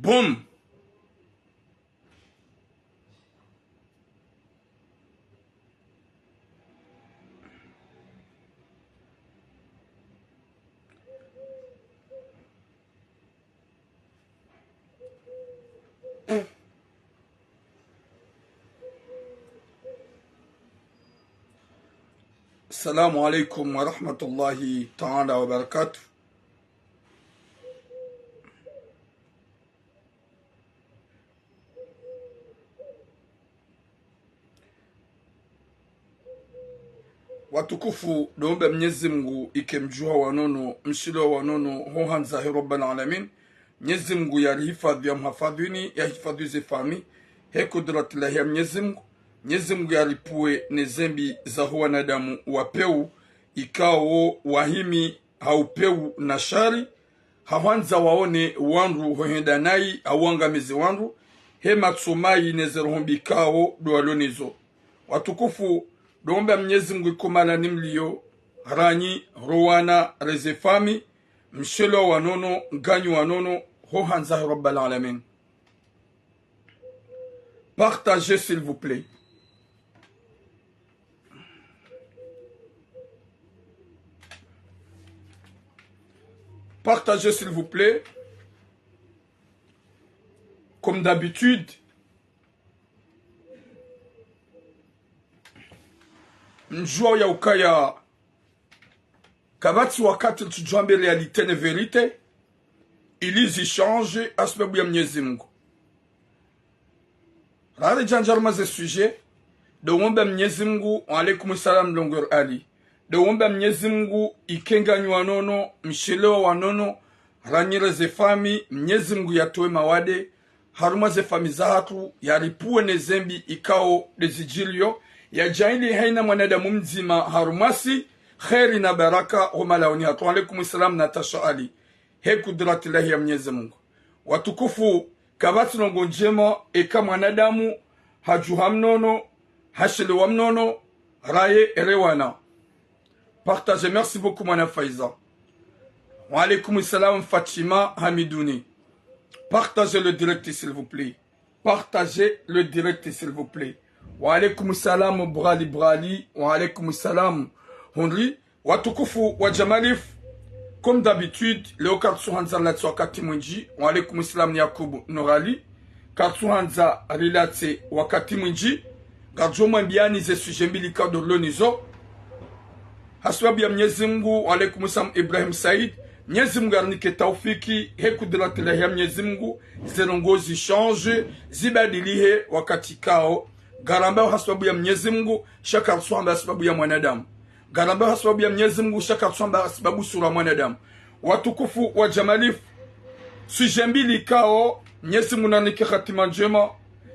Boum. Assalamu alaikum wa rahmatullahi ta'ala wa barakatuh. Watukufu doombe Mwenyezi Mungu ikemjua wanono mshilo wanono hohanza Rabbal alamin. Mwenyezi Mungu yarihifadhi ya mhafadhini yahifadhize fami he kudrat la ya Mwenyezi Mungu. Mwenyezi Mungu yaripue nezembi za wanadamu wapeu ikao wahimi haupeu na shari hawanza waone wanru hohenda nai awangamizi wanru he matsumai nezerohombi kao doalonizo. Watukufu doomba Mwenyezi Mungu ikomala nimlio ranyi rowana rezefami mshelo wanono ganyu wanono hohanza Rabbal alamin. Partagez s'il vous plaît. Partagez s'il vous plaît. Comme d'habitude, njua ya ukaya kabati wakati tujambe realite ne verite ili zichange asbabu ya Mwenyezi Mungu. Rari janjarma ze sujet de womba Mwenyezi Mungu wa alaikum salam longor ali de womba Mwenyezi Mungu ikenga wanono mshelewa wanono ranyire ze fami Mwenyezi Mungu yatoe mawade haruma ze fami zahatu yaripue ne zembi ikao dezijilio ya jaili haina mwanadamu mzima harumasi khairi na baraka humalaoni hatu. Alaikum salam Natasha Ali he kudrati lahi ya Mwenyezi Mungu. Watukufu kabati nongo njema eka mwanadamu hajuhamnono hashelewa mnono raye erewana. Partagez, merci beaucoup Mwana Faiza. Wa alaikum salam Fatima Hamidouni. Partagez le direct s'il vous plaît. Partagez le direct s'il vous plaît. Wa alaikum salam Brali Brali. Wa alaikum salam Henry. Watukufu wa Jamalif. Comme d'habitude, Léo Katsuhanza Latso wakati mwinji. Wa alaikum salam Yakubu Norali. Katsuhanza Rilatse wakati mwinji. Garjoma mbiani ze suje mbilika dorlonizo. Haswabu ya Mwenyezi Mungu. Wa alaikum salam Ibrahim Said. Mwenyezi Mungu arnike taufiki hekudiratila ya Mwenyezi Mungu zirongozi change zibadilihe wakati kao garamba hasbabu ya Mwenyezi Mungu shaka swamba sababu ya mwanadamu garamba hasbabu ya Mwenyezi Mungu shaka swamba sababu sura mwanadamu. Watukufu wa Jamalif sujembili kao Mwenyezi Mungu arnike khatima njema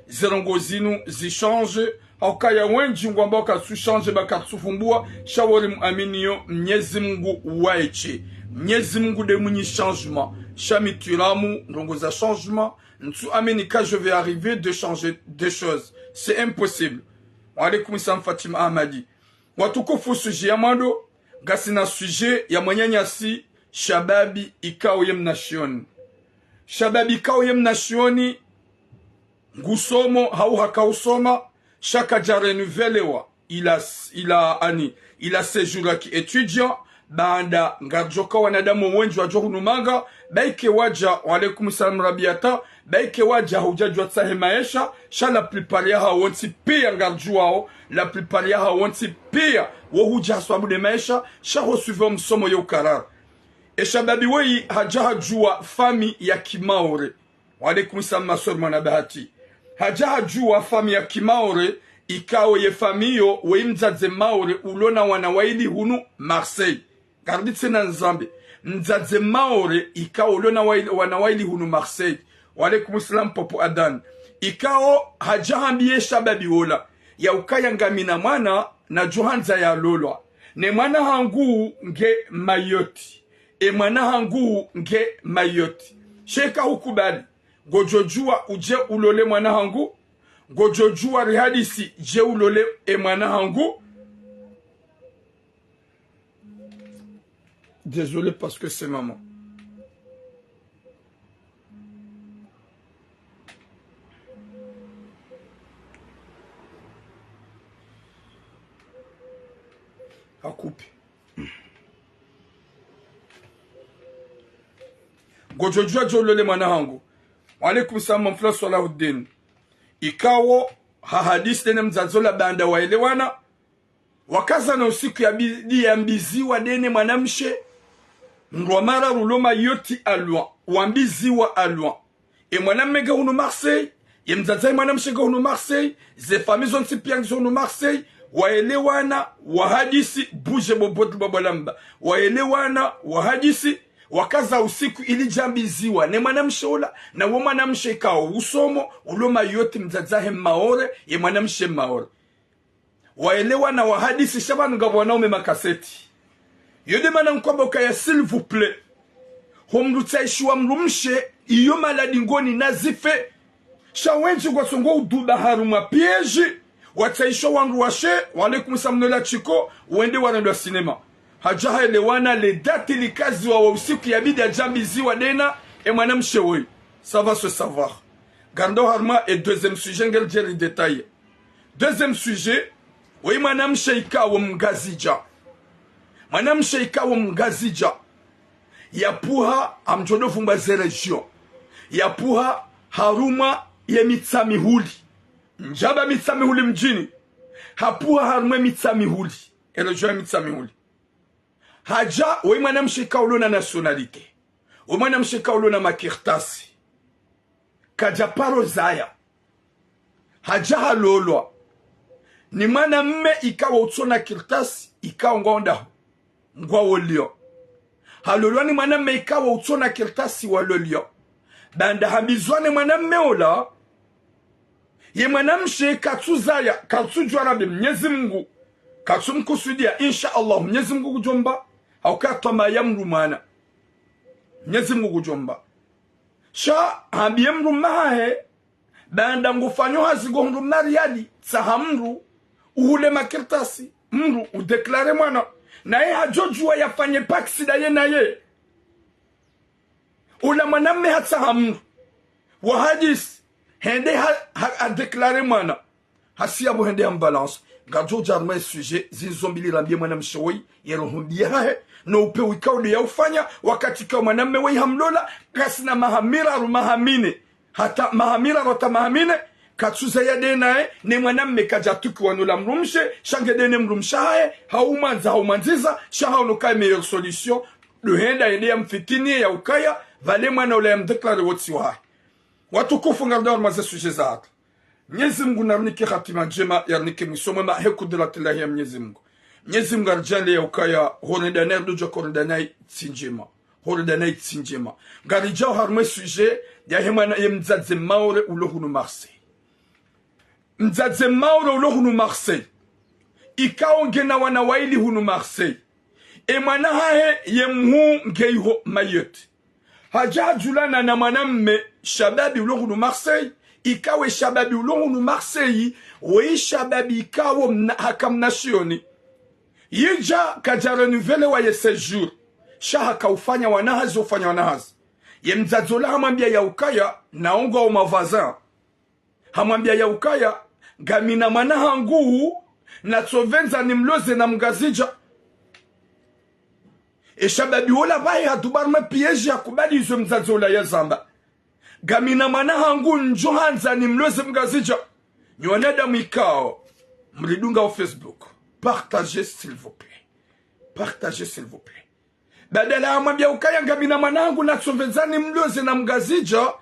zirongozinu zichange haukaya wenji ngwamba kasuchange bakatsufumbua shawori muaminiyo Mwenyezi Mungu waiche Mwenyezi Mungu de muni changement chamituramu ndongoza changement ntu amenika je vais arriver de changer des choses, c'est impossible. Wa alaikum salam Fatima Ahmadi. Watukufu sujet yamando gasina sujet ya mwanyanyasi shababi ikao yem nation shababi ikao yem nationi ngusomo hau hakausoma shaka jare nouvelewa il a séjour qui étudiant baada ngajoka wanadamu wengi wajohunumanga baike waja wa alaikum salam Rabiata baike waja hujajwa tsahe maisha shala prepare ha wonti pia ngarjuao la prepare ha wonti pia wo huja swabu de maisha sha hosuve msomo yo karar e shababi wei hajajua fami ya Kimaore. Wa alaikum salam Masor Manabahati hajajua fami ya Kimaore ikao ye famiyo we mzaze Maore ulona wanawaili hunu Marseille. Garditse na nzambe mzaze Maore ikao lona wanawaili hunu Marseille. Wa alaikum salam Popo Adan ikao hajahambie shababi wola ya ukaya ngamina mwana na johanza ya lolwa ne mwana hangu nge mayoti e mwana hangu nge mayoti sheka hukubali gojojua uje ulole mwana hangu gojojua rihadisi je ulole e mwana hangu. Désolé parce que c'est maman. ngojojua jolole mwana hangu alaikum salam mfla Salahuddin ikawo hahadisi dene mzazola banda waelewana wakaza na usiku ya bidi ya mbiziwa dene mwanamshe ngwamara ruloma yoti alwa wambiziwa alwa e mwanamega hunu Marseille ye mzazai mwanamshega hunu Marseille ze famizon sipiang hunu Marseille waelewana wahadisi buje bobotu babalamba waelewana wahadisi wakaza usiku ili jambiziwa ne mwanamshe ola na wo mwanamshe kao usomo uloma yote mzazahe maore ye mwanamshe maore waelewana wahadisi shabanu ngabwanaume makaseti yode mana nkwamba ukaya s'il vous plaît homrutaishwa mrumshe iyo maladi ngoni nazife shawenji kwa songo uduba haruma piège wataisho wangu washe walaikum samnola chiko wende warendo cinema hajaha elewana le date li kazi wa usiku ya bidi ya jambiziwa dena e mwanamshe woi ça va se savoir gardons harma et deuxième sujet ngel jeri détail deuxième sujet woi mwanamshe ikawo mgazija mwanamshe ikawo mgazija yapuha amjodo fumba region yapuha haruma ye mitsamihuli njaba mitsamihuli mjini hapuha haruma mitsamihuli region mitsamihuli haja woi mwanamshe ikawo na nationalité woi mwanamshe ikawo na makirtasi kaja paro zaya haja halolwa ni mwanamme ikawo utsona kirtasi ikawo ngonda ngwa wolio halolwani mwanamme ikawa utsona kirtasi walolio banda hambizwane mwanamme ola ye mwanamshe katsuzaya katsujwarabe Mwenyezi Mungu katsumkusudia insha Allah Mwenyezi Mungu kujomba au katoma yamrumana Mwenyezi Mungu kujomba sha hambiye mrumahe banda ngufanyo hazigo mrumari yadi tsahamru uhule makirtasi mru udeklare mwana na ye hajojua yafanye paksida ye na ye ula mwanamme hatsahamu wahadis hende ha deklare mwana hasi abu hende ambalance gajo jarma sujet zinzombili rambie mwanamshe woi yerohumbia hae no upe wikaude ya ufanya wakati kwa mwanamme woi hamlola kasina mahamira ru mahamine hata mahamira rota mahamine katsuza ya denae ne mwanamme kajatuki wanula mrumshe shange dene mrumshae haumanziza shaha unukai meilleure solution luhenda ende ya mfitini ya ukaya vale mwana ule ya mdeklare wotsi wae watukufu ngardawar maze suje za hatu Mwenyezi Mungu narnike khatima njema yarnike mwisoma ma hekudratilahi ya Mwenyezi Mungu Mwenyezi Mungu arjale ya ukaya horendaner dujo korendanai tsinjema horendanai tsinjema garijao harme suje ya hemana ya mzadze maore ulohunu Marseille mzadze maure ulo hunu Marseille ikao ngena wana waili hunu Marseille e mwana hae ye mhu ngeiho mayot haja julana na mwanamme shababi ulo hunu Marseille ikawe shababi ulo hunu Marseille wei shababi ikawo hakam nasioni yija kaja renuvele wa ye séjour shaha kaufanya wanahazi ufanya wanahazi ye mzadzola hamambia ya ukaya naongo wa mavazan hamambia ya ukaya gamina mana hangu na tsovenza ni mloze na mgazija e shababi wala bae hatubarma piyeji ya kubali izo mzazola ya zamba gamina mana hangu njohanza ni mloze mgazija nywanada mwikao mlidunga au Facebook partagez s'il vous plaît partagez s'il vous plaît badala amwambia ukaya gamina mana hangu na tsovenza ni mloze na mgazija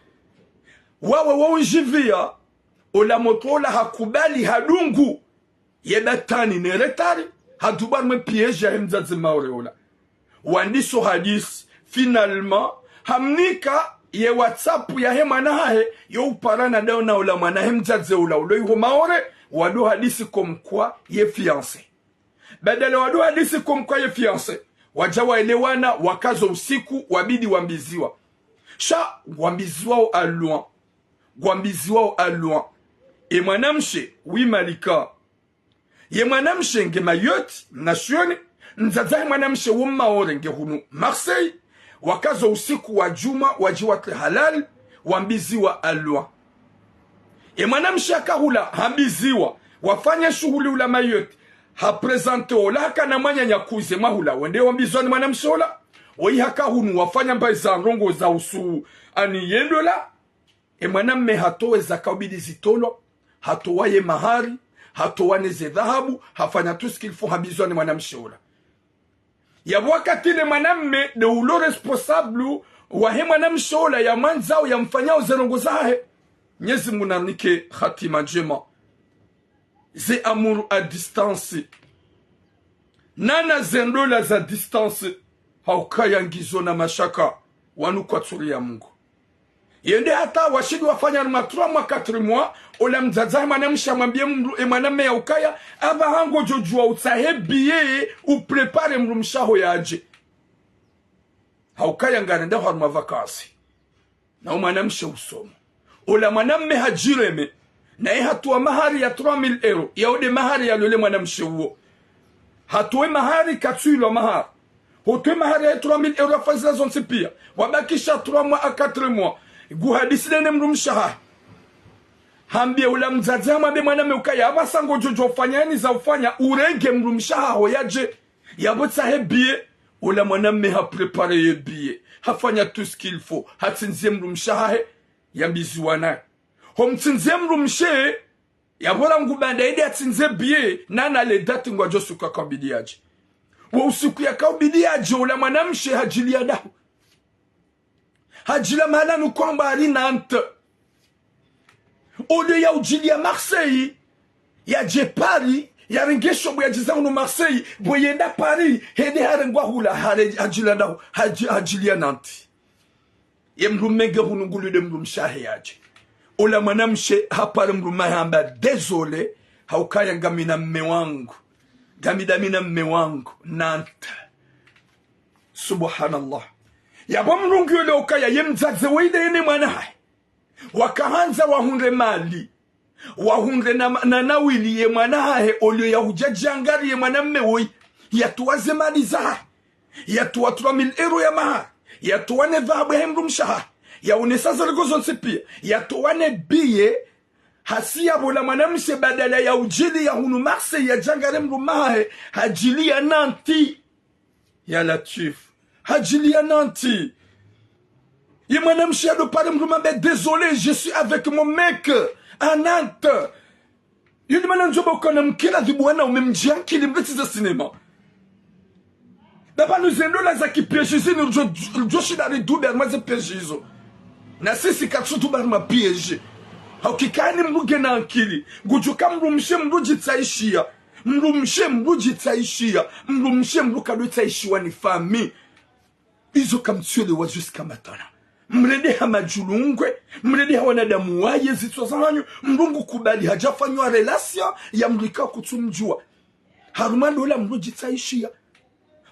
wawe unjivia ola motola hakubali hadungu yebatani neretari hadubarme piège ya mzazi maure ola wandiso hadis finalement hamnika ye WhatsApp ya hema na hae yo uparana dao na ola mwana hemzazi ola ulo yuho maore wado hadisi komkwa ye fiancé badala wado hadisi komkwa ye fiancé wajawa elewana wakazo usiku wabidi wambiziwa sha wambiziwa au aluan e mwanamshe wi malika ye mwanamshe nge mayot nasioni nzadzahe mwanamshe wummaore nge hunu Marseille wakazo usiku wa juma wajiwatre halal wambiziwa alwa e mwanamshe akahula hambiziwa wafanya shughuli ula mayot hapresente ola haka na mwanya nyakuze mahula wende wambizwa ni mwanamshe ola wai haka hunu wafanya mba za rongo za usu ani yendo la mwanamme hatoweza kaubidi zitolo, hatowaye mahari, hatowane ze dhahabu, hafanya tout ce qu'il faut habizwa ni mwanamshola. Ya wakati le mwanamme de ulo responsable wa he mwanamshola ya manzao ya mfanyao zerongo zahe. Nyezi munanike khatima jema. Ze amour à distance. Nana zendola za distance. Haukaya ngizo na mashaka. Wanu kwa tsuri ya Mungu. Yende hata washidi wafanya numa 3 mois 4 mois. Ola mzaza manamsha mwambie maname ya ukaya. Aba hango jojua utahe biye u prepare mrumshaho ya aje. Haukaya ngarenda haruma vakasi. Na umanamsha usomo. Ola maname hajireme. Na hatuwa mahari ya 3000 euro. Yaode mahari ya lule manamsha uo. Hatuwe mahari katuilo mahari. Hatuwe mahari ya 3000 euro fazila zonse pia. Wabakisha 3 mois a 4 mois. Guhadisile ne mrumshaha. Hambia ula mzaza mwambie maname ukaya. Aba sango jojo ufanya yani za ufanya. Urenge mrumshaha hoyaje. Yabotsa hebie. Ola maname ha prepare yebie. Hafanya tout ce qu'il faut. Hatinzie mrumshaha he. Yambiziwana. Homtinzie mrumshe. Yabora ngubanda ide atinze bie. Nana le dati ngwa josu kwa kaubidiaji. Wa usiku ya kaubidiaji. Ola manamshe hajilia dahu. Hajila mana nukwamba ali Nantes. Ole ya ujilia Marseille. Ya je Paris. Ya rengesho bwe ya jizangu no Marseille. Bwe yenda Paris. Hede harengwa hula. Hajila dahu. Hajilia Nantes. Ye mrumege hunungulu de mrumshahe yaje. Ola manamshe hapare mrumahe amba désolé. Haukaya ngamina mme wangu. Gamidamina mme wangu. Nantes. Subhanallah. Yabo mrungu yole ukaya yemzaze weide yene mwanahe. Wakahanza wahunre mali. Wahunre na nawili ye mwanahe. Olio ya hujajangari ye mwanamme woi. Yatuwaze mali zaha. Yatuwa 3000 euro ya maha. Yatuwane dhahabu ya mrumshaha. Ya unesaza ligozo nsipia. Yatuwane biye. Hasia bola mwanamshe badala ya ujili ya hunu Marseille ya jangare mrumahe. Hajili ya Nanti. Ya Latif. Hajili ya Nanti. Ye mwanamshe ado pare mrumambe. Désolé, je suis avec mon mec. À Nantes. Yuli mananjoba ukona mkila dhibuana umemjianki limreti za sinema. Dapa nuzendo la za kipiyejizi ni ujoshi dari dube armaze piyejizo. Na sisi katsutu barma piyeji. Haukikani mruge na ankili. Gujuka mrumshe mruji taishia. Mrumshe mruji taishia. Mrumshe mrukadu taishiwa ni fami. Izo kamtuele wa jusqu'à matana. Mrede hamajulungwe. Mrede hawanadamu waye zitwazanyo. Mrungu kubali hajafanywa relasyon ya mrika kutumjua. Harumandola mruji taishia.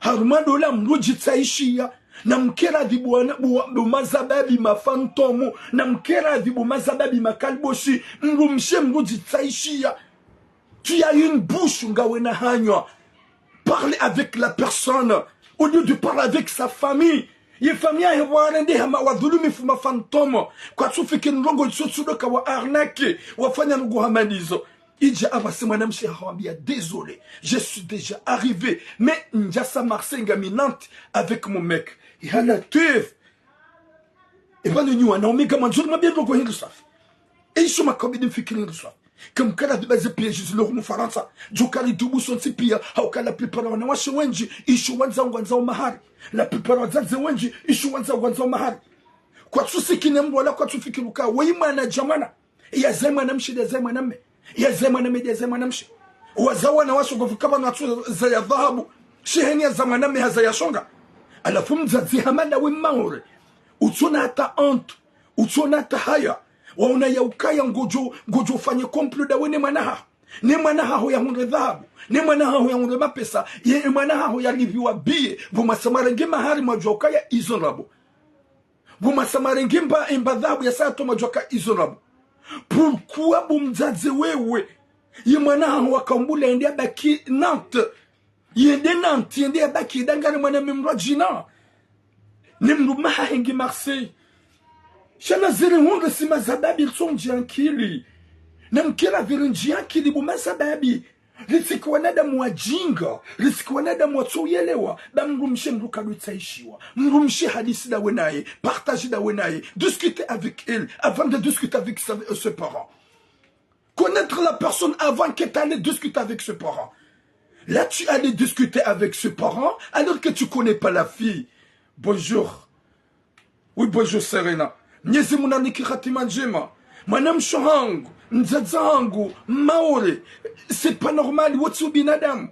Harumandola mruji taishia. Na mkera dhibu mazababi mafantomu. Na mkera dhibu mazababi makalboshi. Mrumshe mruji taishia. Tu as une bouche ngawena hanywa. Parle avec la personne. Au lieu de parler avec sa famille. Ye famille ya warende hama wadhulumi fuma fantomo. Kwa tufike nrongo tsutsudoka wa arnake. Wafanya nugu hamanizo. Ija avasi mwanamshi hawambia désolé, je suis déjà arrivé. Mais njasa Marseille ngaminante avec mon mec. Yala tuef. Et pas de nyua na omega manjuri mabia ndogo hindu safi. E isho makabidi mfikiri hindu safi. Kamkala vibaze pia jizu lohu mfaransa. Jukali dubu sonsi pia. Haukala prepara wanawashe wenji. Isho wanza mahari. La prepara wazaze wenji. Isho wanza mahari. Kwa tsusiki nembu wala kwa tufikiruka. Weima na jamana. Ya zema na mshida zema na me. Ya zema na media zema na mshi. Wazawa na wasu kufukaba na tu za ya dhahabu. Sheheni ya zama na me haza ya shonga. Alafu mzazi hamana we maure. Utona hata antu. Utona hata haya. Wauna ya ukaya ngojo fanye komplo da wene manaha. Ne manaha ho ya hunde dhahabu. Ne manaha ho ya hunde mapesa. Ye manaha ho ya liviwa biye. Vuma samarenge mahari majoka ya izonrabo. Vuma samarenge mba dhahabu ya sato majoka izonrabo. Pourquoi bumzaze wewe? Ye manaha ho wakambula ende baki Nantes. Yende Nantes yende baki dangane mwana memro jina. Nemru maha hengi Marseille. Shana zere honga si mazababi ilso njiankili. Na mkela vire njiankili bu mazababi. Riziki wanadamu wajinga, riziki wanadamu watsoyelewa, ba mrumshe mruka lutsaishiwa, mrumshe hadisi da wenaye, partage da wenaye, discuter avec elle, avant de discuter avec ses parents. Connaître la personne avant que tu allais discuter avec ses parents. Là, tu allais discuter avec ses parents, alors que tu connais pas la fille. Bonjour. Oui, bonjour Serena. Nyezi munaniki khatima njema. Manam shohangu, nzazangu, maore. C'est pas normal, wotsu binadam.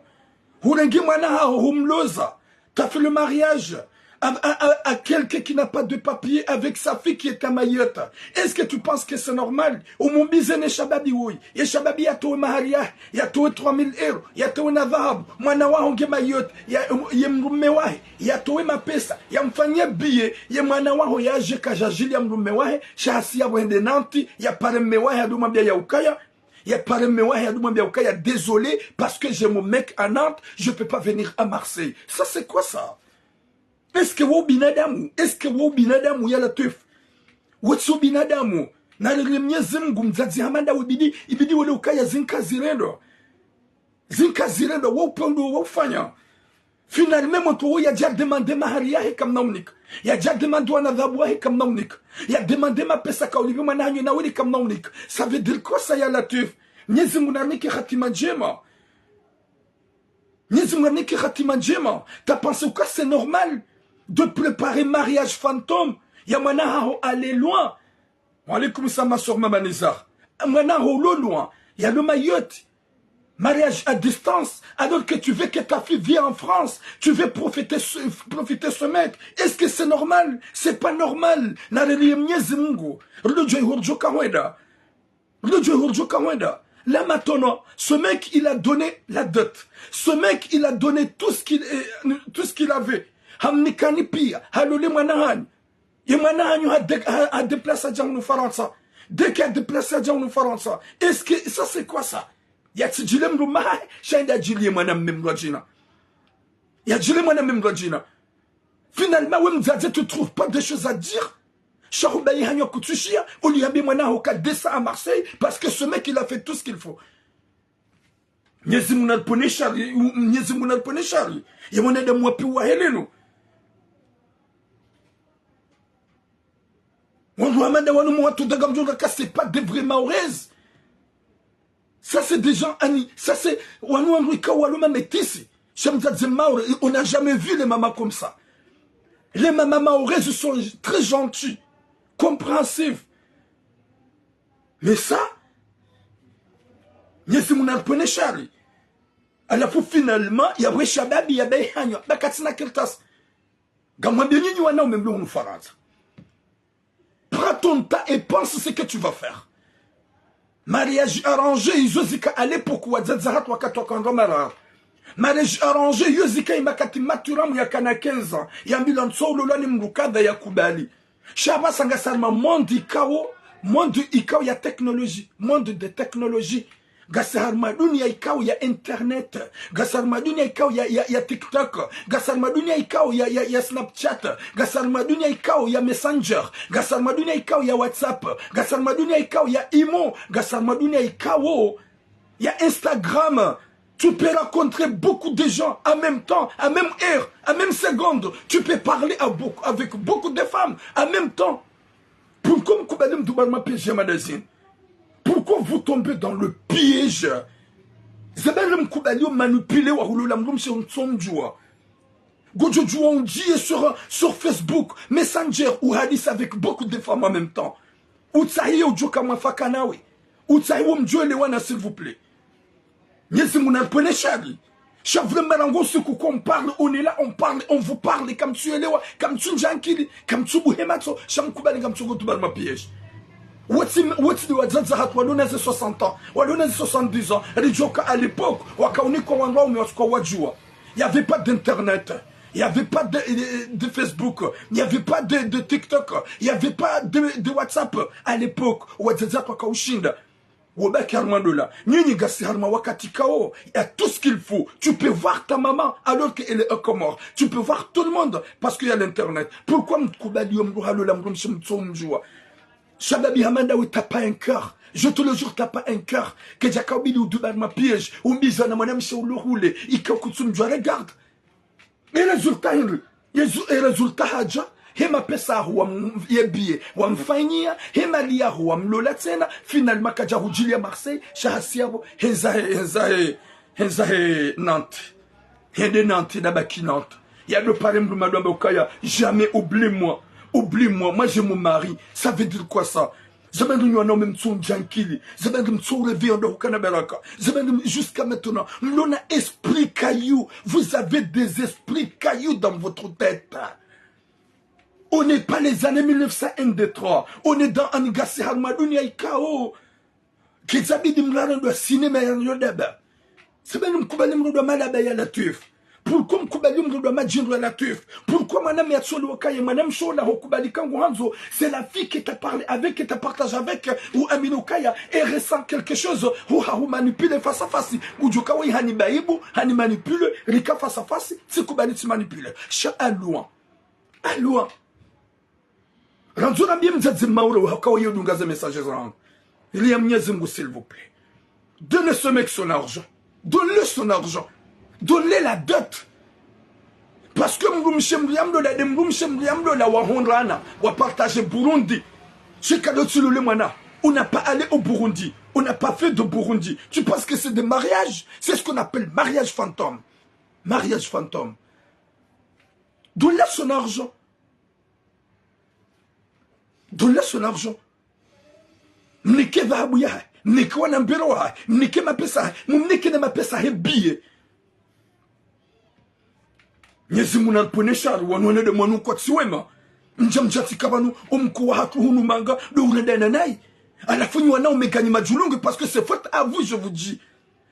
Hurengi mwana humloza. T'as fait le mariage à quelqu'un qui n'a pas de papier avec sa fille qui est à Mayotte. Est-ce que tu penses que c'est normal? Au mon bizene shababi oui. Et shababi yato maharia, yato 3000 €, yato navahab, mwana wa honge Mayotte, ya mrume wahe, yato ma pesa, ya mfanyia biye, ya mwana wa ho ya jeka jajili ya mrume wahe, shahasi ya wende nanti, ya pareme wahe ya duma bia ya ukaya. Il y a parmi moi, il y a désolé parce que j'ai mon mec à Nantes, je ne peux pas venir à Marseille. Ça, c'est quoi ça? Est-ce que vous binadamu? Est-ce que vous binadamu ya la teuf? What's binadamu? Na lemye zimgu mzazi hamanda ibidi wale ukaya zinka zirendo. Zinka zirendo, wapondo wafanya. Finalement, mon il a déjà demandé ma haria comme naumnik. Il a déjà demandé un adabouah comme naumnik. Il a demandé ma pesa ka olivier manahyo na wili comme naumnik. Ça veut dire quoi ça ya la teuf? Nyezi munarniki khatima njema. Nyezi munarniki khatima njema. T'as pensé quoi c'est normal de préparer mariage fantôme? Ya manaho aller loin. Wa alaykoum salam ma soeur Mama Nizar. Manaho loin. Il y a le Mayotte. Mariage à distance, alors que tu veux que ta fille vienne en France, tu veux profiter ce mec. Est-ce que c'est normal? C'est pas normal. Là maintenant, ce mec, il a donné la dot. Ce mec, il a donné tout ce qu'il avait. Hamnikani pia, halole manahan. Et manahan a déplacé à Djamnou Faransa. Dès qu'il a déplacé à Djamnou Faransa, est-ce que ça c'est quoi ça? Ya tijilem rumah, shanda jili manam memrajina. Ya jili manam memrajina. Finalement, ouais, mzadze, tu trouves pas de choses à dire? Charoubaï hanyo kutushia, ou lui abi mwana hoka descend à Marseille, parce que ce mec, il a fait tout ce qu'il faut. Nyezi munal pone chari, nyezi munal pone chari. Ya mwana de mwapi wa heleno. Wanu amanda wanu mwatu dagamjou c'est pas des vrais maoraises. Ça, c'est des gens, ça, c'est, on n'a jamais vu les mamans comme ça. Les mamans maoraises sont très gentilles, compréhensives. Mais ça, à la fois, finalement, il y a Shababi, il y a Behanyo, il y a Katsina Keltas. Prends ton temps et pense ce que tu vas faire. Mariage arrangé, Yozika à l'époque, mariage arrangé, Yozika imakati maturam yakana 15 ans. Yambilan solo lani mrukada ya kubali. Shaba sangasarma monde ikao ya technologie, monde de technologie. Gasarmaduni ya ikao ya internet, gasarmaduni ya ikao ya TikTok, gasarmaduni ya ikao ya Snapchat, gasarmaduni ya ikao ya Messenger, gasarmaduni ya ikao ya WhatsApp, gasarmaduni ya ikao ya Imo, gasarmaduni ya ikao ya Instagram. Tu peux rencontrer beaucoup de gens en même temps, à même heure, à même seconde. Tu peux parler avec beaucoup de femmes en même temps. Pourquoi Koubalim Doubarma PG Magazine? Pourquoi vous tombez dans le piège? Zabelem Koubalio manipulé ou l'amlum sur une sonjoua. Gojojoua on dit sur Facebook, Messenger ou Hadith avec beaucoup de femmes en même temps. Ou Tsahi ou Djokama Fakanawe. Ou Tsahi ou Mdjoelewana s'il vous plaît. Nyezi Mounan Pone Chari. Chavre Marango ce qu'on parle, on est là, on parle, on vous parle comme tu es là, comme tu Njankili, comme tu Bouhematso, Cham Koubali comme tu Gotoubal ma piège. What's the Wadzazat, Waluna 60 ans, Waluna 70 ans, Rijoka à l'époque, Wakauniko Wanwa, Miosko Wadjoua. Il n'y avait pas d'internet, il n'y avait pas de Facebook, il n'y avait pas de TikTok, il n'y avait pas de WhatsApp à l'époque, Wadzazat Wakaushinda. Wobek Armandola, Nini Gassi Harma Wakati Kao, il y a tout ce qu'il faut. Tu peux voir ta maman alors qu'elle est un Comore. Tu peux voir tout le monde parce qu'il y a l'internet. Pourquoi Mkoubali Omrouhalo Lamrum Shemtsomjoua? Shababi Hamanda, oui, t'as pas un cœur. Je te le jure, t'as pas un cœur. Que Jacobili ou Dubar ma piège. Ou Mbizana, mon ami, c'est où le roulé. Il faut que tu me regarde. Et résultat, Haja. Hema pesa huwa yebie wa mfanyia hema lia huwa mlola tena finalement kaja hujilia Marseille shahasiabo henzahe Nantes hende Nantes d'abaki Nantes ya de parler madame Okaya jamais oublie-moi moi j'ai mon mari ça veut dire quoi ça Zabandou nous même son jankili Zabandou son réveil de Hokana Beraka Zabandou jusqu'à maintenant l'on a esprit caillou vous avez des esprits cailloux dans votre tête. On n'est pas les années 1901-3. On est dans Angassi Harmadouni Aikao. Qui s'habille de m'laren de cinéma et de débat. C'est bien un coubalim de malabaya la tuf. Pourquoi un coubalim de majindre la tuf? Pourquoi madame Yatsolo Okaye, madame Shola Hokubali Kanguanzo, c'est la fille qui t'a parlé avec, qui t'a partagé avec, ou Amino Kaya, et ressent quelque chose, ou Haou manipule face à face, ou Jokawi Hani Baïbou, Hani manipule, Rika face à face, c'est Kubali se manipule. Cha à loin. À loin. Ranzona bien mzadzi mauro hakawayo dungaze messages rang. Il y a Mnyazimgu s'il vous plaît. Donnez ce mec son argent. Donnez-le son argent. Donnez la dot. Parce que la wahonrana wa partager Burundi. Chez Kadotsulule Mana. On n'a pas allé au Burundi. On n'a pas fait de Burundi. Tu penses que c'est des mariages? C'est ce qu'on appelle mariage fantôme. Mariage fantôme. Donnez son argent. Donne-le son argent. Mneke va abouya, mneke wana mberoa, mneke mapesa, mneke na mapesa hebiye. Nyezi muna poneshar wanone de monu kwa tsiwema. Njamjati kabanu omkuwa hatu hunu manga do uredena nai. Alafu wana omegani majulungu parce que c'est faute à vous je vous dis.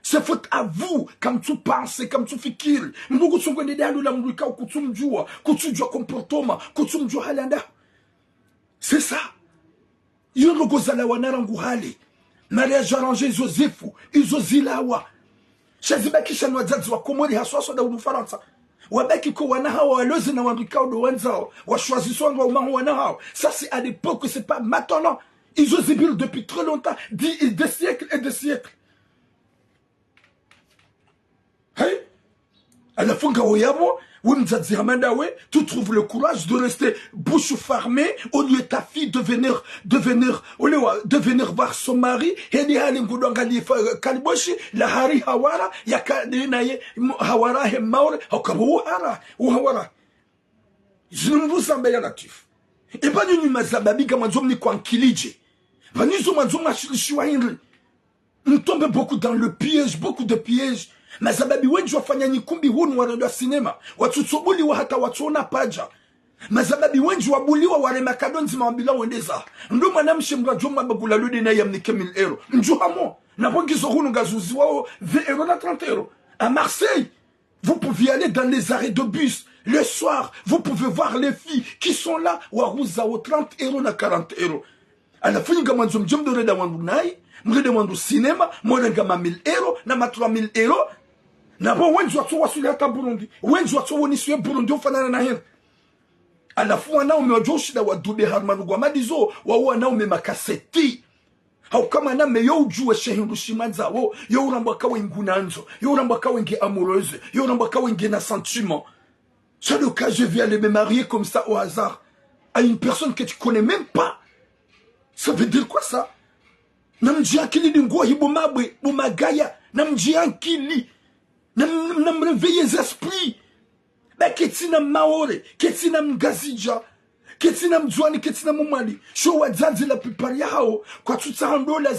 C'est faute à vous, comme tu penses, comme tu fikiri. Mbugu tsungwende dalo la mbuka kutumjua, kutujua comportement, kutumjua halanda. C'est ça. Yono gozala wanarangu hali. Mariage arrangé Josefu. Izozilawa. Shazibaki shanwa zazi wa komori haswaso da unufaransa. Wabaki ko wanahao walozi na wandikao do wanzao. Wachwaziswa wa umaho wanahao. Ça c'est à l'époque, c'est pas maintenant. Izozibil depuis très longtemps. Des siècles et des siècles. Hey? À la fin gaoyamo. Tu trouves le courage de rester bouche fermée au lieu de ta fille de venir voir son mari. La hari hawara yakadinaye hawara he maure hokabouhara uhawara. Je ne vous embête la tuf. Et pas nous mazababi comme nous kwankilije. Pas nous mazoma shwahindri. Nous tombons beaucoup dans le piège, beaucoup de pièges. Mazababi wengi wafanya nyikumbi hunu warendo cinema. Watutsobuli wa hata watuona paja. Mazababi wengi wabuliwa wale makadonzi mambila wendeza. Ndo manamshe mrajoma bagula ludi na yamnike 1000 euros. Njuhamo. Na bongizo hunu gazuzi wao 20 euros na 30 euros. À Marseille, vous pouvez aller dans les arrêts de bus. Le soir, vous pouvez voir les filles qui sont là. Warouza au 30 euros na 40 euros. À la fin, gamanzom jom de reda wandu nai. Mrede wandu cinéma. Mwana gama 1000 euros. Na ma 3000 euros. Na bon wenji watu wasuli hata Burundi. Wenji watu wanisue Burundi ufanana na hili. Alafu wanao mewajoshida wadube harmanu kwa madizo. Wawa nao memakaseti. Hau kama na me yo ujue shehindu shimanza wo. Yo uramba kawe ngunanzo. Yo uramba kawe nge amoureuse. Yo uramba kawe nge na sentiment. C'est le cas, je vais aller me marier comme ça au hasard. À une personne que tu connais même pas. Ça veut dire quoi ça? Namji akili dingo hibumabwe. Bumagaya. Namji akili. Nam réveiller les esprits. Ben ketina maore, ketina mgazija, ketina mzwani, ketina mumali. Sho wazazi la plupart yao kwa tutsandola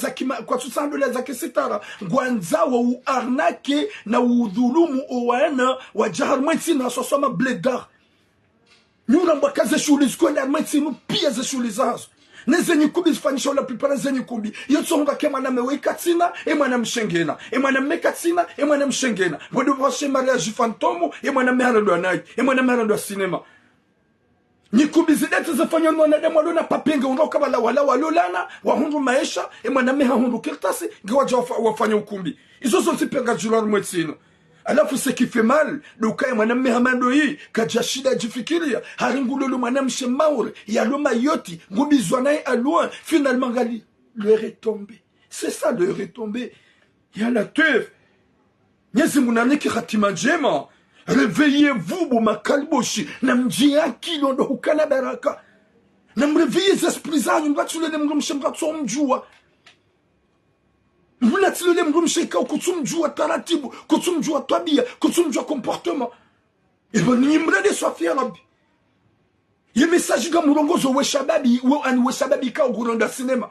zaki sitara. Gwanza wa uarnake na udhulumu owana wa jaharmenti na sosoma bledar. Nyura mbakaze shuli skwenda armenti nu pia ze shuli zazo. Nezenyi kubi fanisha la plupart zenyi kubi. Yotsonga ke mwana mewe katina e mwana mshengena. E mwana mekatina e mwana mshengena. Bodo washe mariage fantomo e mwana meharando anai. E mwana meharando cinema. Ni kubi zidete zafanya mwana demo lona papenga unoka wala walolana wa hundu maisha e mwana meha hundu kirtasi gwaja wafanya ukumbi. Izo zonti penga julor mwetsino. Alafu ce qui fait mal, dukai mwanamme hamando hii, kajashida jifikiria, haringulolo mwanamshe maure, yaloma yoti, ngubizwa nae à loin, finalement gali, lui est retombé. C'est ça le retombé. Il y a la teuf. Nyezimunaneki khatima njema. Réveillez-vous, Bouma Kalboshi. Namjia kilo ndo hukana baraka. Namreveillez les esprits zanyu. Mbatule nemrumshe mjua. Mbatule nemrumshe ka kutumjua taratibu. Kutumjua tabia. Kutumjua comportement. Et ben nimrede swafia rabbi. Ye message ga murongozo we shababi. We shababi ka oguranda cinéma.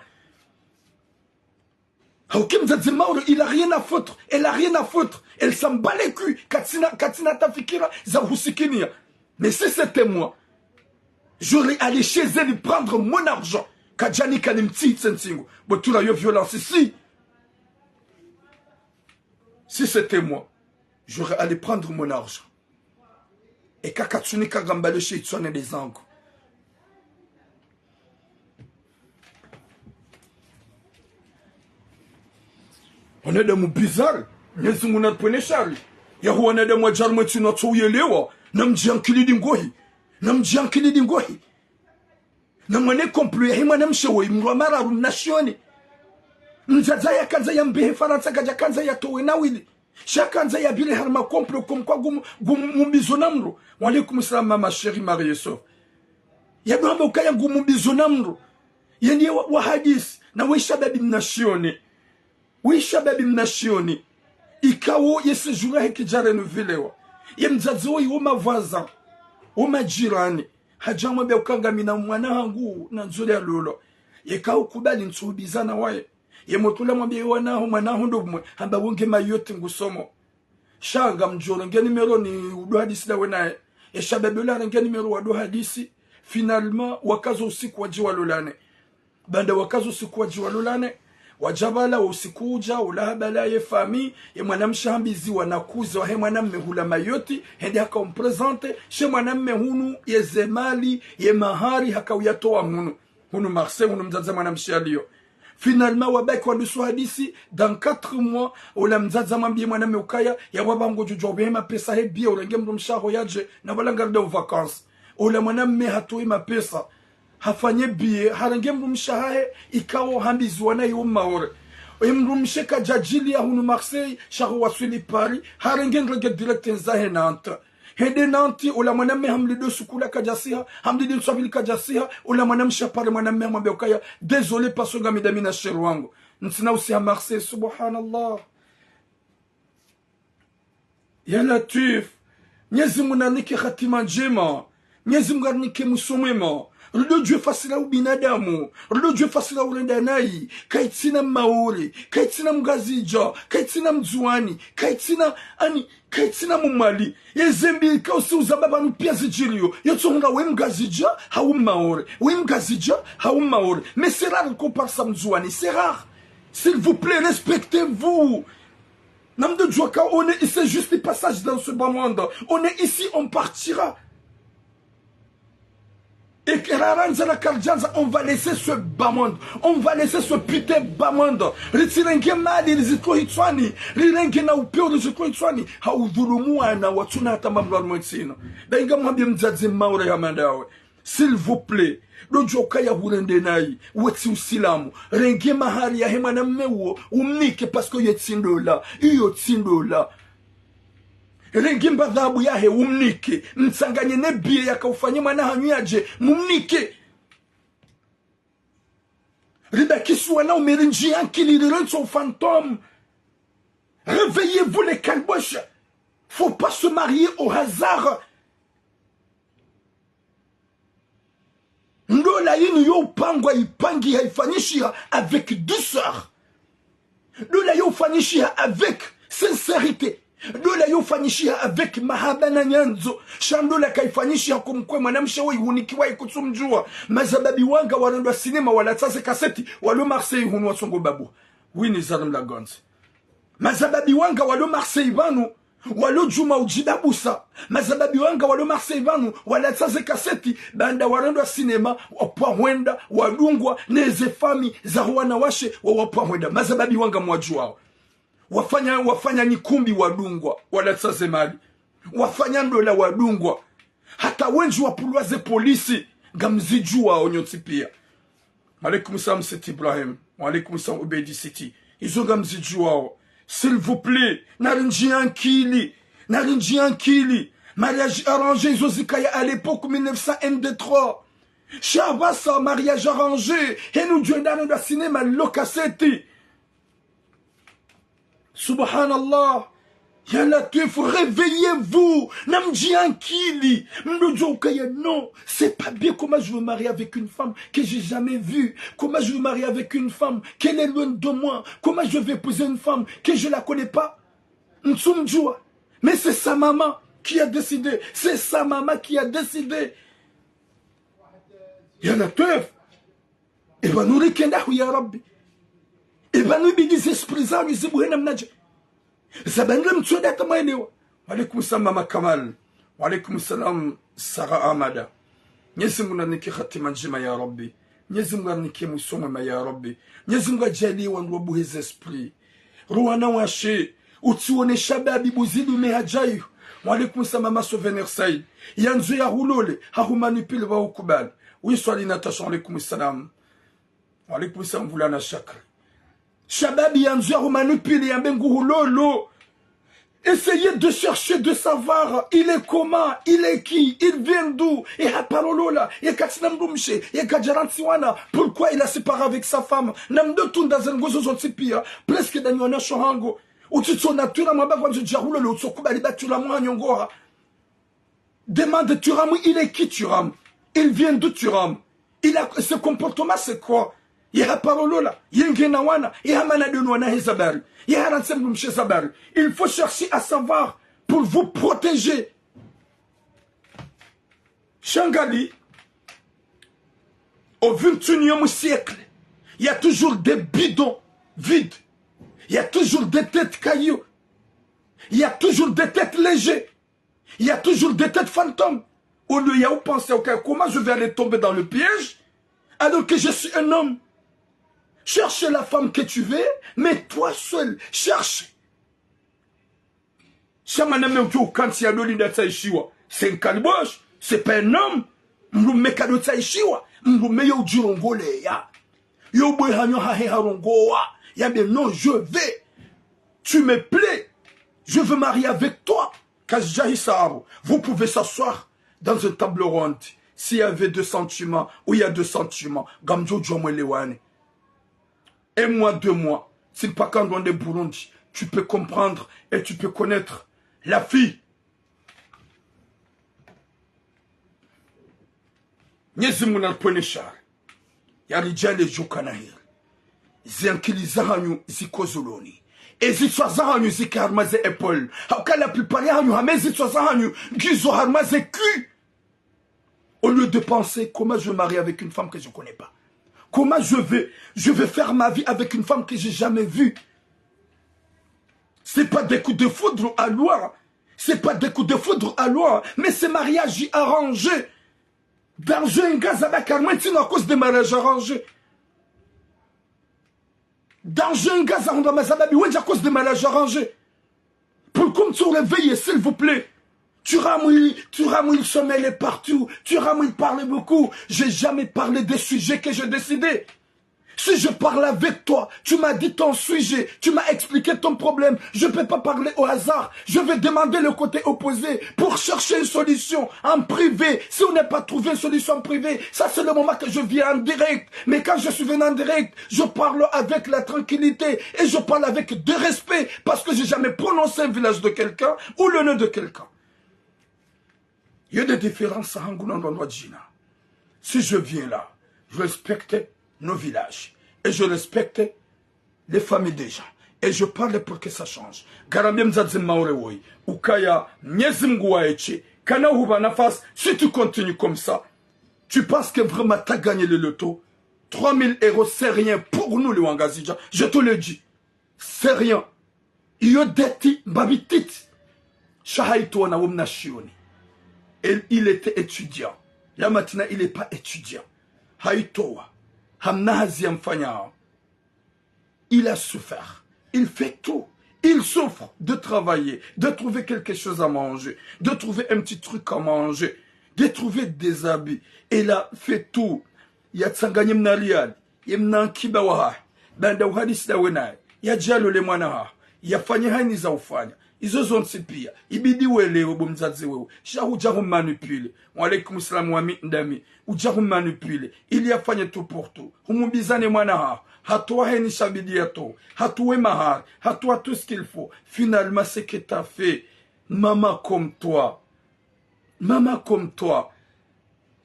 Il a rien à foutre. Elle a rien à foutre. Elle s'en bat les culs. Katina Tafikira, Zahusikinia. Mais si c'était moi, j'aurais allé chez elle et prendre mon argent. Kadjani Kanimti Tsentingo. Bon, tout la violence ici. Si c'était moi, j'aurais allé prendre mon argent. Et Kakatsuni Kagambale chez Itsone des Angles. On est dans mon bizarre. Nous sommes dans le Charlie. On est dans mon jarme tu n'as pas eu lewa. Nam jankili dingohi. Nam jankili dingohi. Nam ane complet. Hima nam shewe. Mwamara nationi. Njaza ya kanza ya mbehe faransa kaja kanza ya towe na wili. Shakanza ya bile harma complet comme quoi gumbizonamro. Walaikum salam mama chérie Marie so. Ya duhamba ukaya gumbizonamro. Yendi wa hadis na we shababi nationi. Oui, shababi mnashioni. Ikawo yese jura hekijare nuvilewa. Ye mzazo yi oma voisin. Oma jirani. Hajama be ukanga mina mwana hangu na nzuri ya lolo. Ye kao kubali nsubizana wae. Ye motula mwambie wana mwana hundo mwe. Hamba wonge mayote ngusomo. Shanga mjoro nge nimero ni udu hadisi da wenae. Ye shababi ula nge nimero wadu hadisi. Finalement wakazo usiku wajiwa lulane. Banda wakazo usiku wajiwa lulane. Wajabala usikuja ulahabala ye fami ye mwanamshambizi wanakuza he mwanamme hula mayoti hende haka umpresente she mwanamme hunu ye zemali ye mahari haka uyatoa hunu Marseille hunu mzaza mwanamshalio. Finalement wabaki wadusu hadisi dans 4 mois ula mzaza mwambie mwanamme ukaya ya wabango jujobe ma pesa he bia ulenge mrumshaho yaje na wala ngarde au vacances ula mwanamme hatoi mapesa hafanye bie harange mrumshahe ikawo hambizwa na yo maore mrumsheka jajili ya hunu Marseille shaho wasuli Paris harange ngrege direct nzahe Nantes hede Nantes ula mwaname hamli do sukula kajasiha hamli do swabili kajasiha ula mwaname shapare mwaname mwambia ukaya désolé pasonga midami na sheru wangu ntina usi ya Marseille subhanallah ya latif nyezi munanike khatima njema nyezi mgarnike musomema Rudo Dieu fasila u binadamu. Rudo Dieu fasila u rendanai. Kaitina maori. Kaitina mgazija. Kaitina mzuani. Kaitina mumali. Yezembi kausi uzababa nupia zijilio. Yotsonga we mgazija hau maori. We mgazija hau maori. Mais c'est rare qu'on parle ça mzuani. C'est rare. S'il vous plaît, respectez-vous. Nam de Djoka, on est ici juste les passages dans ce bas monde. On est ici, on partira. Et on va laisser ce bas monde. On va laisser ce putain bas monde. Ritirenge mali rizitwa hitwani. Rirenge na upeo rizitwa hitwani. Haudhulumu ana watuna hata mamlwa mwetsino. Dainga mwambie mzazi maure ya mandawe. S'il vous plaît. Dojoka ya hurende nai. Wetsi usilamu. Renge mahari ya hema na mmewo. Umnike pasko yetsindola. Iyo tsindola. Rengimba dhabu yahe umnike. Mtsanganye nebie yaka ufanye mana hanyuaje. Mumnike. Riba kiswa na umerinji ankili rirenso fantôme. Réveillez-vous les calboches. Faut pas se marier au hasard. Ndola yinu yo pangwa ipangi haifanyishia avec douceur. Ndola yo fanyishia avec sincérité. Dola yofanyishia avec mahaba na nyanzo. Shandola kaifanyishia kumkwe mwanamsha wei hunikiwa ikutsumjua. Mazababi wanga warandwa sinema wala tase kaseti. Walo Marseille hunu wasongo babu. Wini zarim la gonzi. Mazababi wanga walo Marseille vanu. Walo juma ujidabusa. Mazababi wanga walo Marseille vanu. Wala tase kaseti. Banda warandwa sinema. Wapwa huenda. Wadungwa. Neze fami. Zahuana washe. Wapwa huenda. Mazababi wanga mwajua. Wafanya nikumbi wadungwa wala tsaze mali wafanya ndola wadungwa hata wenji wapulwaze polisi gamzijua onyoti pia. Alaikum salam c'est Ibrahim Wa alaikum salam Obedi City. Izoga mzijuao. S'il vous plaît, narinji ankili. Narinji ankili. Mariage arrangé, Zozikaya à l'époque 1903. Shabassa, mariage arrangé. Et nous, Dieu, dans le cinéma, l'ocassetti. Subhanallah. Yalla Latif, réveillez-vous. Namji ankili. Non, c'est pas bien. Comment je veux marier avec une femme que j'ai jamais vue? Comment je veux marier avec une femme qu'elle est loin de moi? Comment je vais épouser une femme que je la connais pas? Nsumjua. Mais c'est sa maman qui a décidé. C'est sa maman qui a décidé. Yalla Latif. Et ben nous rekendahu ya Rabbi. Et ben nous bidis esprits ça nous zibouhenam nadje. Zabandem tsoda tamaelewa. Wa alaikum salam Mama Kamal. Wa alaikum salam Sarah Amada. Mwenyezi Mungu anike hatima njema ya Rabbi. Mwenyezi Mungu anike musoma ya Rabbi. Mwenyezi Mungu ajalie wanduabu his esprit. Ruwana washe utione shababi buzidu mehajayu. Wa alaikum salam Mama Souvenir Saïd. Yanzu ya hulole ha manipule wa ukubali. Oui swali Natasha wa alaikum salam. Wa alaikum salam Vulana Shakri. Shababi yanzu ya manipule ya bengu hulolo. Essayez de chercher, de savoir, il est comment, il est qui, il vient d'où, et à parolola, et katsinamdumche, et kajarantiwana, pourquoi il a séparé avec sa femme, namdotun dans un gozo zontipia, presque dans yon shohango, ou tu son nature, moi, quand je diaroulo, le tsokuba, les battu la moi, nyongora. Demande Turam, il est qui Turam? Il vient d'où Turam? Il a, ce comportement, c'est quoi? Il faut chercher à savoir pour vous protéger. Shangali, au 21e siècle, il y a toujours des bidons vides. Il y a toujours des têtes cailloux. Il y a toujours des têtes légères. Il y a toujours des têtes fantômes. Au lieu de penser, okay, comment je vais aller tomber dans le piège alors que je suis un homme? Cherche la femme que tu veux, mais toi seul, cherche. C'est un calboche, c'est pas un homme. Non, je vais. Tu me plais. Je veux marier avec toi. Vous pouvez s'asseoir dans une table ronde. S'il y avait 2 sentiments, ou il y a 2 sentiments, Gamjo Djomwelewane. 1 mois, 2 mois, c'est pas quand on est Burundi, tu peux comprendre et tu peux connaître la fille. Nyezimuna poneshar. Yarijale jokanahir. Ziankilizahanyu zikozoloni. Ezitwazahanyu zikarmaze epol. Hauka la plupart yahanyu hamezitwazahanyu gizo harmaze ku. Au lieu de penser comment je me marie avec une femme que je ne connais pas. Comment je vais faire ma vie avec une femme que j'ai jamais vue. C'est pas des coups de foudre à loi. C'est pas des coups de foudre à loi. Mais c'est mariage arrangé. Dans un gaz avec un à cause des mariages arrangés. Dans un gaz à cause des mariages arrangés. Pour comme tu réveilles, s'il vous plaît. Tu ramouilles, le sommeil est partout. Tu ramouilles, parle beaucoup. J'ai jamais parlé des sujets que j'ai décidé. Si je parle avec toi, tu m'as dit ton sujet, tu m'as expliqué ton problème. Je ne peux pas parler au hasard. Je vais demander le côté opposé pour chercher une solution en privé. Si on n'a pas trouvé une solution en privé, ça c'est le moment que je viens en direct. Mais quand je suis venu en direct, je parle avec la tranquillité et je parle avec de respect parce que j'ai jamais prononcé un village de quelqu'un ou le nom de quelqu'un. Il y a des différences à Angoulanda. Si je viens là, je respecte nos villages. Et je respecte les familles des gens. Et je parle pour que ça change. Si tu continues comme ça, tu penses que vraiment tu as gagné le loto. 3000 €, c'est rien pour nous, les Wangazija. Je te le dis. C'est rien. Yodeti babitit. Shahaito na wumnashioni. Et il était étudiant. Là maintenant, il n'est pas étudiant. Haitoa. Il a souffert. Il fait tout. Il souffre de travailler, de trouver quelque chose à manger, de trouver un petit truc à manger, de trouver des habits. Il a fait tout. Il y a tsanganyem narial. Il y a kibawaha. banda uhadisi da wenaye ya jalo le mwana ha yafanya haini za ufanya izo zonse pia ibidi welewe bo mzazi wewe sha uja manipule wa alaikum salam wa ndami uja manipule ili afanye tout pour tout humubizane mwana ha hatoa haini shabidi yato hatuwe mahar hatoa tout ce qu'il faut finalement c'est que t'as fait maman comme toi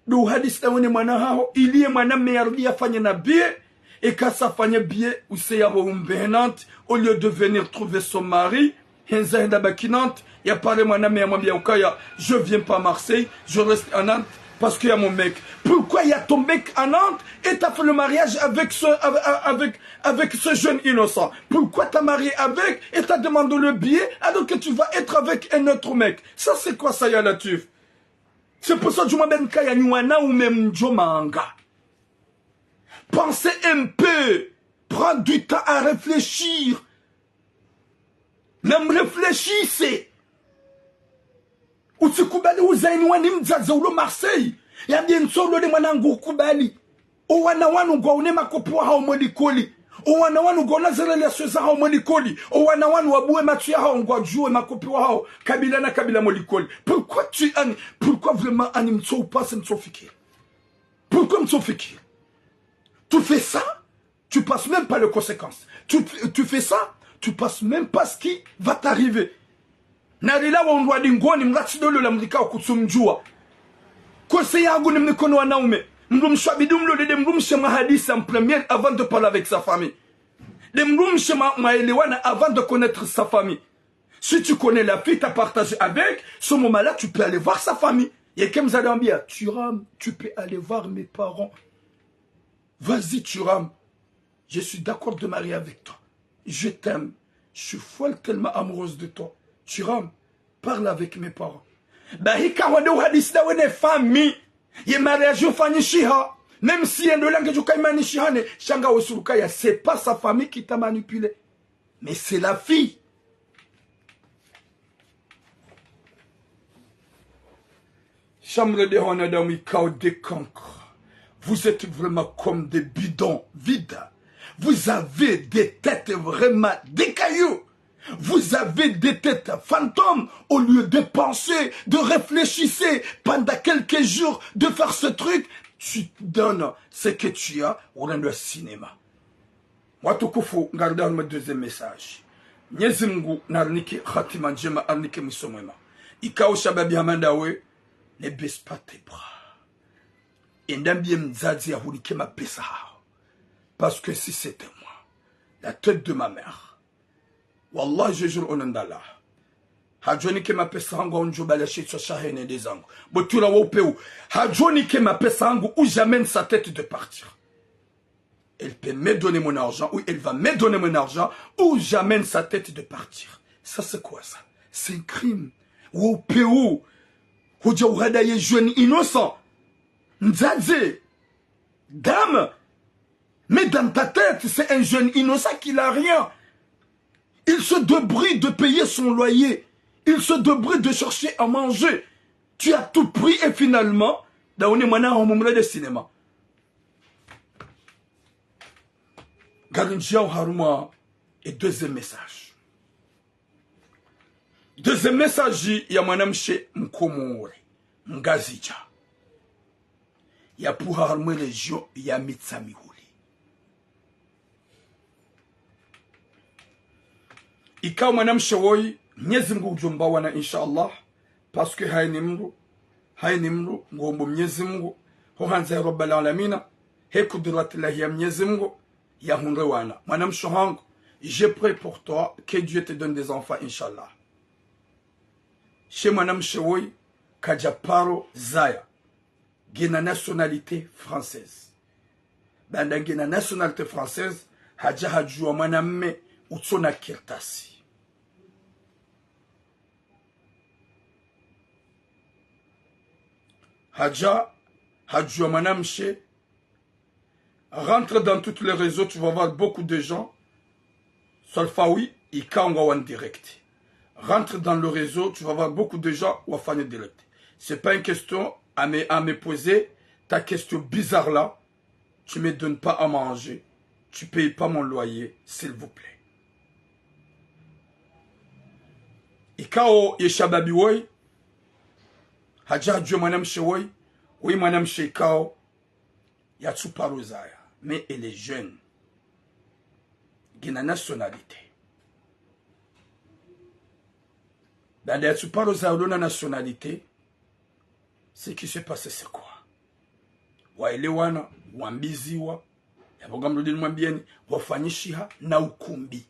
do hadis da wone mwana hao ili mwana merdi afanye na bien et quand ça fanye bien ou c'est yabo umbenante au lieu de venir trouver son mari henza henda bakinante ya pale mwana me mwambia ukaya je viens pas à Marseille je reste à Nantes parce qu'il y a mon mec. Pourquoi il y a ton mec à Nantes et t'as fait le mariage avec ce jeune innocent? Pourquoi t'as marié avec et t'as demandé le billet alors que tu vas être avec un autre mec? Ça c'est quoi ça, Yala Tuf? C'est pour ça que je m'appelle Kaya Nywana ou même Jomanga. Pensez un peu. Prends du temps à réfléchir. Même réfléchissez. Usikubali uzainiwani mzaza ulo Marseille. Yambie nsolo de mwanangu ukubali. Owana wanu gwa unema kopua hao mwadikoli. Owana wanu gwa nazele ya sweza hao mwadikoli. Owana wanu wabuwe matuya hao ngwa juwe makopua hao. Kabila na kabila mwadikoli. Pourquoi vraiment ani mtso passe mtso fikir? Pourquoi mtso fikir? Tu fais ça, tu passes même pas les conséquences. Tu fais ça, tu passes même pas ce qui va t'arriver. Narila wa ngoni mratidolo la mrika kutsumjua. Kose yangu ni mikono wanaume. Mrumshabidu mlolede mrumshema hadisi en première avant de parler avec sa famille. De mrumshema maelewana avant de connaître sa famille. Si tu connais la fille, t'as partagé avec, ce moment-là, tu peux aller voir sa famille. Et comme Zadambia, tu peux aller voir mes parents. Vas-y, Turam. Je suis d'accord de marier avec toi. Je t'aime. Je suis folle tellement amoureuse de toi. Turam, parle avec mes parents. Bahika wade hadis da wene famille. Ye mariage fani shiha. Même si un de langue du kaimani shihane, shanga osurukaya, c'est pas sa famille qui t'a manipulé. Mais c'est la fille. Chambre de Honadami Kao des cancres. Vous êtes vraiment comme des bidons vides. Vous avez des têtes vraiment des cailloux. Vous avez des têtes fantômes. Au lieu de penser, de réfléchir pendant quelques jours, de faire ce truc, tu donnes ce que tu as au le cinéma. Moi, tout faut garder mon deuxième message. Nyezimgu narniki khatima njema arniki misomema. Ikao shababi hamandawe, ne baisse pas tes bras. Et n'ambie mzazi ya hulike ma pesa. Parce que si c'était moi, la tête de ma mère, wallah je jure au nom d'Allah, hajoni ke ma pesa hangu onjo balashi so shahene des angu. Botura wopeu, hajoni ke ma pesa hangu où j'amène sa tête de partir. Elle peut me donner mon argent, ou elle va me donner mon argent, ou j'amène sa tête de partir. Ça c'est quoi ça? C'est un crime. Wopeu, hoja uradaye jeune innocent. Nzadze, dame, mais dans ta tête, c'est un jeune innocent qui n'a rien. Il se débrouille de payer son loyer. Il se débrouille de chercher à manger. Tu as tout pris et finalement, on est maintenant en moment de cinéma. Garinjiao Haruma et deuxième message. Deuxième message, il y a madame chez Mkomore, Mgazija. Il y a pour harmonie les gens, il y a Mitsami. Ikaw manam shawoi Mwenyezi Mungu ujumba wana inshallah parce que haini mru ngombo Mwenyezi Mungu hohanza rabbal alamin he kudratillahi ya Mwenyezi Mungu ya hunre wana manam shohangu je prie pour toi que Dieu te donne des enfants inshallah chez manam shawoi kajaparo zaya gena nationalité française banda gena nationalité française haja hajua manam utsona kirtasi Hadja, Hadja Manamche, rentre dans tous les réseaux, tu vas voir beaucoup de gens. Solfawi, Ika en direct. Rentre dans le réseau, tu vas voir beaucoup de gens ou en direct. C'est pas une question à me poser. Ta question bizarre là, tu me donnes pas à manger. tu payes pas mon loyer, s'il vous plaît. Ikao yeshababi woi, hajajwe mwanamshe woi, oui mwanamshe ikao, yatsu parozaya, mais elle est jeune. Gina nationalité. Baada yatsu parozaya udona nationalité, ce qui se passe c'est quoi? Waelewana, wambiziwa, yabogamrudini mwambieni, wafanyishiha na ukumbi.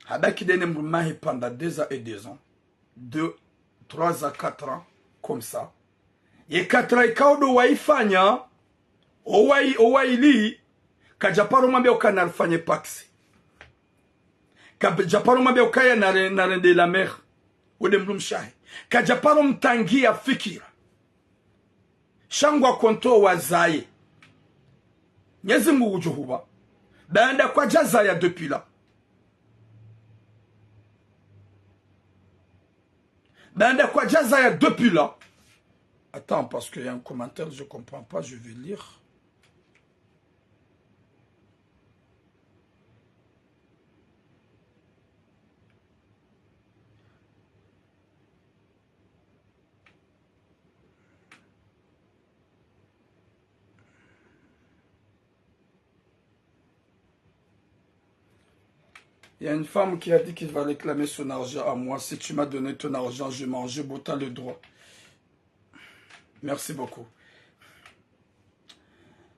Habaki dene mrumahi pendant 2 ans et 2 ans. 2, 3 à 4 ans, comme ça. Ye 4 ans ikaudo waifanya, owaili, kajaparo mwambia ukana alfanye paksi. Kajaparo mwambia ukaya narende la mer, wede mrumshahi. Kajaparo mtangia fikira. Shangwa konto wazaye. Nyezi Mungu Jehova. Baada kwa jazaya depuis là. Baada kwa jazaya depuis là. Attends, parce qu'il y a un commentaire, je ne comprends pas, je vais lire. Il y a une femme qui a dit qu'il va réclamer son argent à moi. Si tu m'as donné ton argent, je mange. Je bois le droit. Merci beaucoup.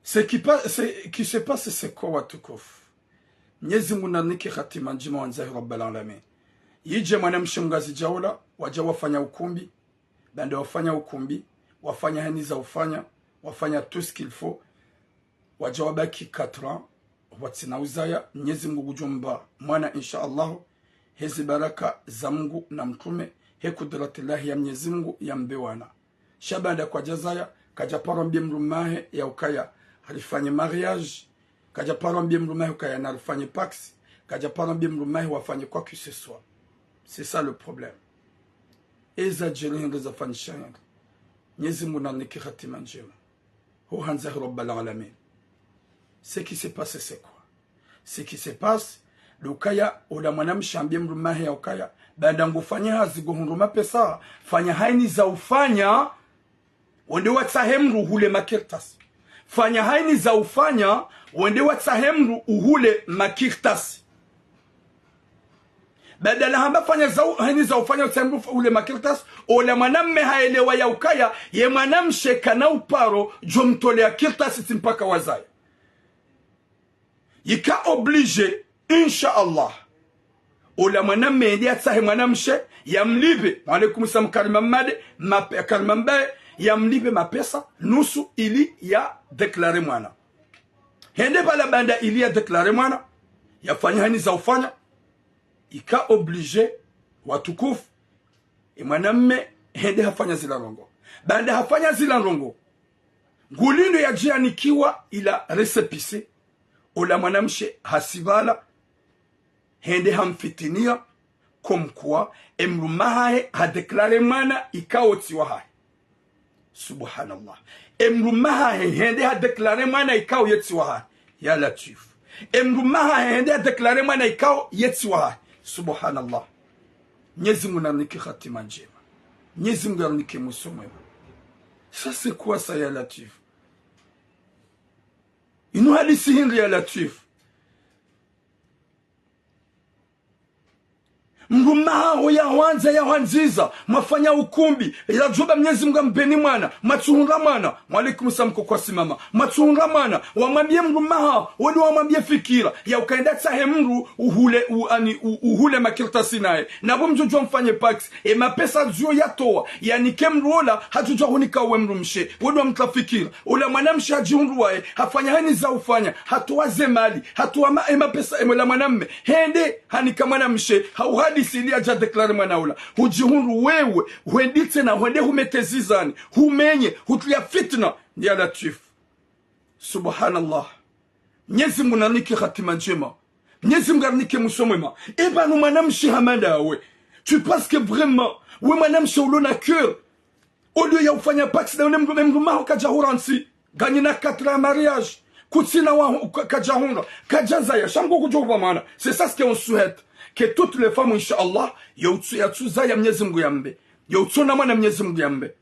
Ce qui se passe, c'est quoi, Watukof? Nyezi munaniki khatima njima wanzahi rabbal alamin. Yije mwanamshe mgazi jaula, waja wafanya ukumbi. Bande wafanya ukumbi. Wafanya heni za ufanya. Wafanya tout ce qu'il faut. Waja wabaki 4 ans. Watina uzaya, Mwenyezi Mungu kujumba mwana insha Allah, hezi baraka za Mungu na mtume, he kudratillahi ya Mwenyezi Mungu ya mbewana. Shabanda kwa jazaya, kajaparo mbie mrumahe ya ukaya, halifanye mariage, kajaparo mbie mrumahe ukaya na halifanye pax, kajaparo mbie mrumahe wafanye quoi que ce soit. C'est ça le problème. Eza jeli ngeza fanishanga. Mwenyezi Mungu na niki khatima njema. Hu hanzahi rabbal alamin. Ce qui se passe, c'est quoi? Ce qui se passe, l'ukaya, ola mwanamshe ambie mrumahe ya ukaya, baada ngufanya haziguhunduma pesa, fanya haini za ufanya, wende watsahemru uhule makirtas. Fanya haini za ufanya, wende watsahemru uhule makirtas. Baada la hamba fanya haini za ufanya, watsahemru uhule makirtas, ola mwanamme haelewa ya ukaya, ye mwanamshe kana uparo, jomtole ya kirtas itimpaka wazaya. Yika oblige, insha'Allah. Ola mwanamme ndi atsahe mwanamshe, yamlibe. Mwalaikum salam karimambaye, yamlibe mapesa, nusu ili ya deklare mwana. Hende pala banda ili ya deklare mwana, yafanya hani za ufanya, yika oblige, watukufu, mwanamme hende hafanya zila rongo. Banda hafanya zila rongo. Ngulindo ya jianikiwa ila resepise, ola mwanamshe hasibala, hende hamfitinia, komkwa, emrumahae hadeklare mwana ikaotiwa hai. Subhanallah. Emrumahae hende hadeklare mwana ikao yetiwa hai. Ya Latif. Emrumahae hende hadeklare mwana ikao yetiwa hai. Subhanallah. Mwenyezi Mungu ananiki khatima njema. Mwenyezi Mungu ananiki musomema. Ça c'est quoi ça, Ya Latif? Inu hadisi hindi, Ya Latif. Mrumaho ya wanza ya wanziza, mafanya ukumbi, ya juba Mwenyezi Mungu mbeni mwana, matuhunga mwana, mwalikum samko kwa simama, matuhunga mwana, wamambie mrumaha, wali wamambie fikira, ya ukaenda tsahe mru, uhule makirtasi nae, na bumjujwa mfanye pax, mapesa zuo ya toa, ya nikemruola, hatujua hunika uwe mrumshe, wali wa mtafikira, ula mwanamshe hajihunruwae, hafanya hani za ufanya, hatuwa zemali, hatuwa mapesa, la mwanamme, hende, hanika mwanamshe, hauhadi sili aja deklare mwanaula. Hujihunru wewe, huendite na huende humetezizani, humenye, hutulia fitna, Ya Latif. Subhanallah. Mwenyezi Mungu ananiki khatima njema. Mwenyezi Mungu ananiki musomema. Eba no mwanamshi hamanda we. Tu penses que vraiment, we mwanamshi ulona cœur. Au lieu ya ufanya pax na unemrumaho kaja huransi. Ganyina 4 mariage. kutsina wa kajahunga kajanzaya shango kujoba mana. C'est ça ce qu'on souhaite, que toutes les femmes inshallah yatuzaya Mwenyezi Mungu yambe yautuna mwana Mwenyezi Mungu yambe.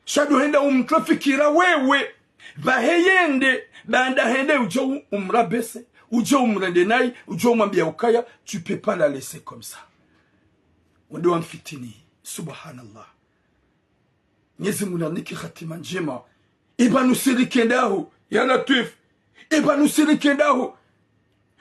Shadu henda umtrafikira wewe baheyende banda hende ujo umrabese ujo umrende nayi ujo umwambia ukaya, tu peux pas la laisser comme ça. Wende wamfitini. Subhanallah. Mwenyezi Mungu aniki khatima njema. Iba nusirikendaho ya Latif. Iba nusirikendaho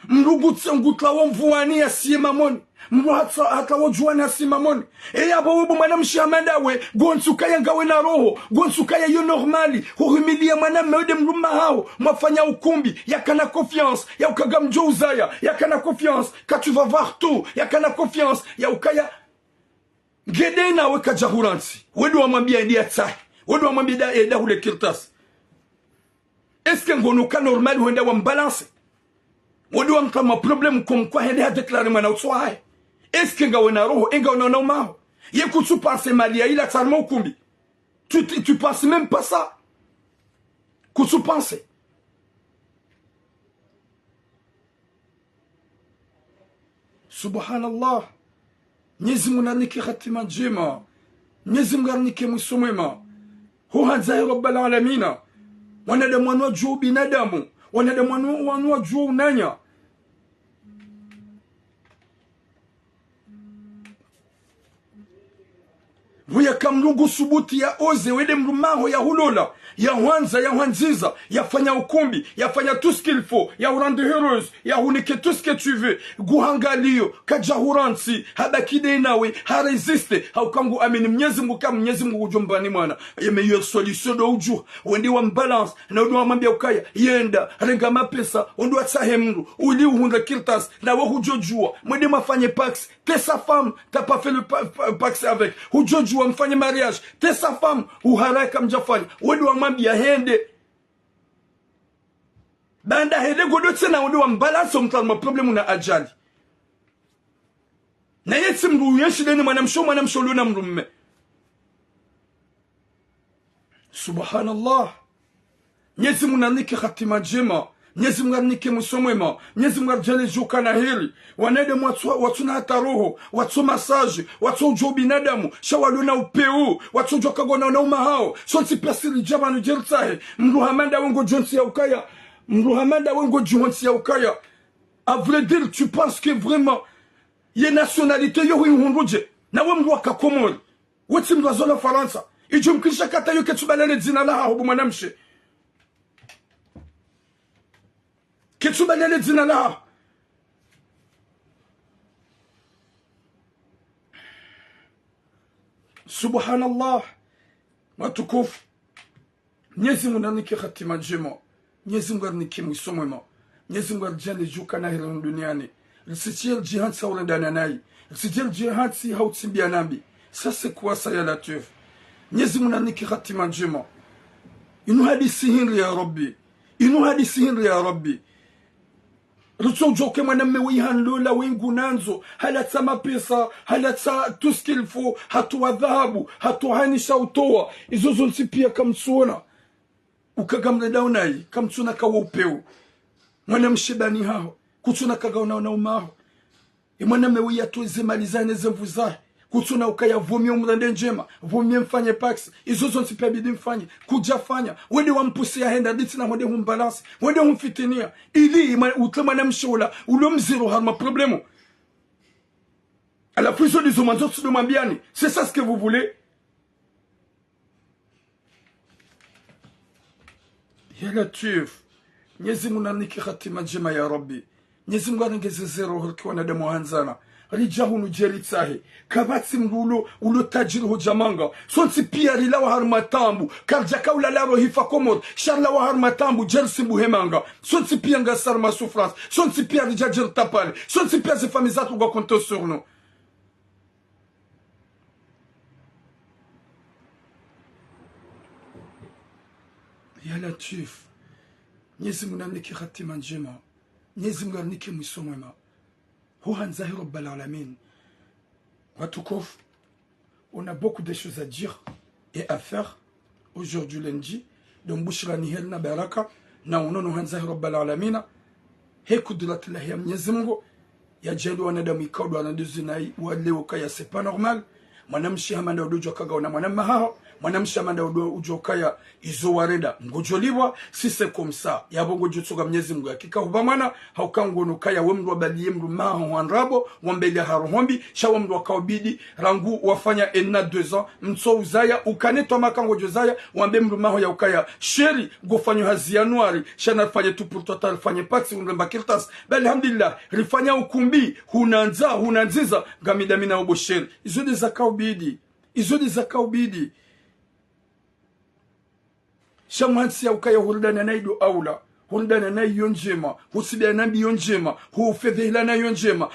mrugutsa ngutlawo mvuani ya simamoni mruhatsa hatawo juani ya simamoni yabo webu mwanamshi amandawe gonsuka ya ngawe na roho gonsuka ya yo normali huhimilia mwanamme wede mruma hao mwafanya ukumbi yakana confiance ya ukaga mjouzaya yakana confiance ka tu vas voir tout yakana confiance ya ukaya gede na weka jahuransi wedu wa mwambia ndia tsahi wedu wa mwambia eda hule kirtas. Est-ce que ngonuka normal huenda wa mbalance wadu wamkama problem kumkwa hende hadeklare mwana utsuwae. Eske nga wena roho, enga wena naumaho. Yeku tu pense malia ila tsarma ukumbi. Tu penses même pas ça. Kutu pense. Subhanallah. Mwenyezi Mungu aniki khatima njema. Mwenyezi Mungu aniki musumema. Huhanzahi Rabbal Alamina. Wanadamu wanua juu binadamu. Wanadamu wanua juu unanya. Vuya kamlungu subuti ya oze wede mrumaho ya hulola ya wanza ya wanziza ya fanya ukumbi ya fanya tout ce qu'il faut ya rendre heureuse ya hunike tout ce que tu veux guhangalio kajahuransi habakide nawe ha resiste haukangu amini Mwenyezi Mungu kama Mwenyezi Mungu ujombani mwana ya meilleure solution do uju wende wa balance na ndo amambia ukaya yenda renga mapesa ndo atsahemru uli uhunda kirtas na wa hujojua mwende mafanye pax t'es sa femme t'as pas fait le pax avec hujojua mfanye mariage t'es sa femme uharaka mjafanya wende wa mwambia hende banda hende godotse na wende wa mbalance mtalma problemu na ajali na yetsi mru yeshideni mwanamsho luna mrumme. Subhanallah. Mwenyezi Mungu aniki khatima njema. Mwenyezi Mungu aniki musomwema. Mwenyezi Mungu ajale joka na heri. Wanede watu na hata roho, watu massage, watu ujo binadamu, shawaluna upeu, watu ujo kagona na umahao. Sonsi pesiri jama nujertahe. Mruhamanda wengo jonsi ya ukaya. Mruhamanda wengo jonsi ya ukaya. À vrai dire, tu penses que vraiment ye nationalité yo hunruje na we mwa kakomori weti mwa zola Faransa ijo mkisha kata yo ketubalele zina la hubu mwanamshe ketubalele zina la. Subhanallah matukufu. Mwenyezi Mungu aniki khatima njema. Mwenyezi Mungu aniki mwisomwema. Mwenyezi Mungu ajale juka na hilo duniani. L'sitiel jihad sa urendana nayi. L'sitiel jihad si hautimbia nambi. Ça c'est quoi ça ya Latif? Mwenyezi Mungu aniki khatima njema. Inu hadisi hinri ya Rabbi. Inu hadisi hinri ya Rabbi. Ruto joke mwanamme wihanlula wingu nanzo. Halatsa mapesa. Halatsa tout ce qu'il faut. Hatuwa dhahabu. Hatuwa hanisha utoa. Izo zonsi pia kamsuona. Ukagamreda unayi. Kamsuna kawa upeu. Mwanamshibani hao. Kutuna kagaona na umaho. Mwaname wiyatuze malizane zemvuzahe. Kutuna ukaya vumie umrende njema. Vumie mfanye pax. Izo zonsi pia bidi mfanye. Kujafanya. Wende wampusia henda diti na wende humbalance. Wende humfitinia. Ili utle mwanamshola. Ulo mziro harma problemo. À la prison des hommes, c'est ça ce que vous voulez? Ya Latif. Mwenyezi Mungu aniki khatima njema ya Rabbi. Mwenyezi Mungu anengeze zero hulkiwa na demu hanzana. Rijahu nujeritsahe. Kabatsi mrulo ulo tajiri hujamanga. Sonsi pia rila wa harmatambu. Karjaka ulalaro hifa komod. Sharla wa harmatambu jersi buhemanga. Sonsi pia ngasar ma souffrance. Sonsi pia rijajir tapale. Sonsi pia zefamizatu uga konto sur nous. Ya Latif. Mwenyezi Mungu aniki khatima njema. Mwenyezi Mungu aniki mwisomwema. Huhanzahi Rabbal Alamin. Watukof, on a beaucoup de choses à dire et à faire aujourd'hui lundi. don bushra ni helna baraka na unono hanzahi rabbal alamina he kudrat lahi ya Mwenyezi Mungu ya jelu wanadamu ikaudu wanaduzi na waleo kaya sepa normal mwanamshi hamanda udojo kaga una mwanamma hao mwanamshi hamanda udojo kaya izo warenda ngojoliwa sise komsa yabongo jutsuga Mwenyezi Mungu hakika hubamana haukangu nukaya wemdu wabaliye mdu maho wanrabo wambeli haruhombi shawa mdu wakaubidi rangu wafanya enna 2 ans mtso uzaya ukanetwa makango jozaya wambe mdu maho ya ukaya sheri gofanyo hazi Januari shana fanye tu pour total fanye paksi unremba kirtas bali alhamdulillah rifanya ukumbi hunanziza gamidamina ubo sheri izo de zakaubidi shamansi ya ukaya huldana na ido aula huldana na yonjema husibia na yonjema hu fedhila na yonjema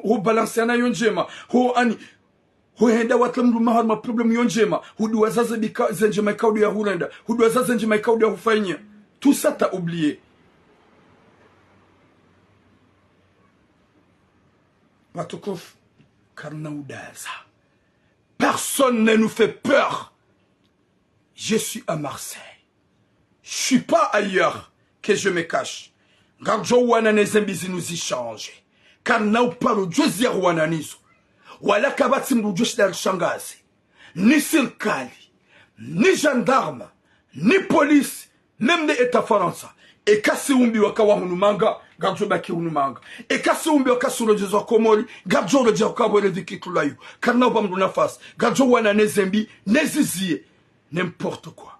hu balance na yonjema hu henda watlamdu mahar ma problem yonjema hu duwazaza bika zenjema kaudu ya hulenda hu duwazaza zenjema kaudu ya hufanya tout ça t'as oublié watukufu karna udaza personne ne nous fait peur. Je suis à Marseille. Je suis pas ailleurs que je me cache. Garjo wana nezembizi nous y change. Car na uparo jozi ya wananizo. Wala kabati mrujoshi dar shangazi. Ni serikali, ni gendarme, ni police, même de état français. Et kasi umbi wakawa hunumanga, garjo baki hunumanga. Et kasi umbi wakasi urojezo komori, garjo urojezo wakabwele vikitulayu. Car na upamdu nafasi. Garjo wana nezembi, nezizie. N'importe quoi.